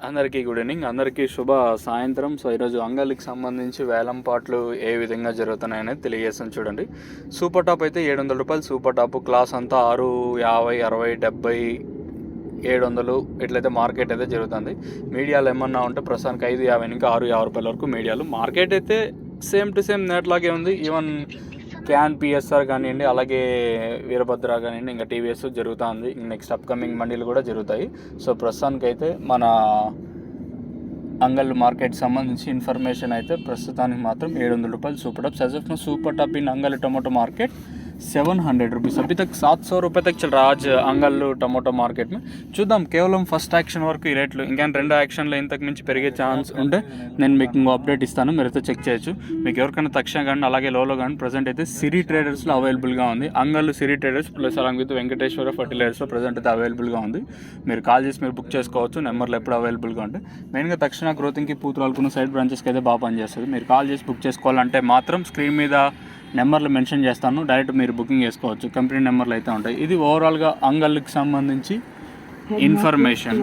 అందరికీ good evening, అందరికీ శుభ సాయంత్రం. సో ఈరోజు అంగళ్ళకి సంబంధించి వేలం పాటలు ఏ విధంగా జరుగుతున్నాయనేది తెలియజేస్తాను చూడండి. సూపర్ టాప్ అయితే 700 రూపాయలు సూపర్ టాప్. క్లాస్ అంతా 6, 50, 60, 70, 700 ఇట్లయితే మార్కెట్ అయితే జరుగుతుంది. మీడియాలో ఏమన్నా ఉంటే ప్రస్తుతానికి 550 నుంచి 650 రూపాయల వరకు మీడియాలు. మార్కెట్ అయితే సేమ్ టు సేమ్ నేట్లాగే ఉంది. ఈవెన్ క్యాన్ పిఎస్ఆర్ కానివ్వండి, అలాగే వీరభద్ర కానివ్వండి, ఇంకా టీవీఎస్ జరుగుతూ ఉంది. నెక్స్ట్ అప్కమింగ్ మండీలు కూడా జరుగుతాయి. సో ప్రస్తుతానికి అయితే మన అంగల్ మార్కెట్ సంబంధించి ఇన్ఫర్మేషన్ అయితే ప్రస్తుతానికి మాత్రం 700 రూపాయలు సూపర్ टॉप. सजफ में सुपर टॉप इन अंगल टमाटो मार्केट 700 रुपीज़. अभी तक 700 रुपये तक चल रहा आज अंगल टमाटो మార్కెట్ में. చూద్దాం, కేవలం ఫస్ట్ యాక్షన్ వరకు ఈ రేట్లు. ఇంకా రెండో యాక్షన్లో ఇంతకు మించి పెరిగే ఛాన్స్ ఉంటే నేను మీకు ఇంకో అప్డేట్ ఇస్తాను, మీరైతే చెక్ చేయొచ్చు. మీకు ఎవరికైనా తక్షణ కానీ అలాగే లోలో కానీ ప్రజెంట్ అయితే సిరి ట్రేడర్స్లో అవైలబుల్గా ఉంది. అంగల్ సిరి ట్రేడర్స్ ప్లస్ అలాగే విత్ వెంకటేశ్వర ఫర్టిలైజర్స్లో ప్రజెంట్ అయితే అవైలబుల్గా ఉంది. మీరు కాల్ చేసి మీరు బుక్ చేసుకోవచ్చు. నెంబర్లు ఎప్పుడు అవైలబుల్గా ఉంటాయి. మెయిన్గా తక్షణ గ్రోతింగ్కి పూతరాలకున్న సైడ్ బ్రాంచెస్కి అయితే బాగా పనిచేస్తుంది. మీరు కాల్ చేసి బుక్ చేసుకోవాలంటే మాత్రం స్క్రీన్ మీద నెంబర్లు మెన్షన్ చేస్తాను, డైరెక్ట్ మీరు బుకింగ్ చేసుకోవచ్చు. కంపెనీ నెంబర్లు అయితే ఉంటాయి. ఇది ఓవరాల్గా అంగల్కి సంబంధించి ఇన్ఫర్మేషన్.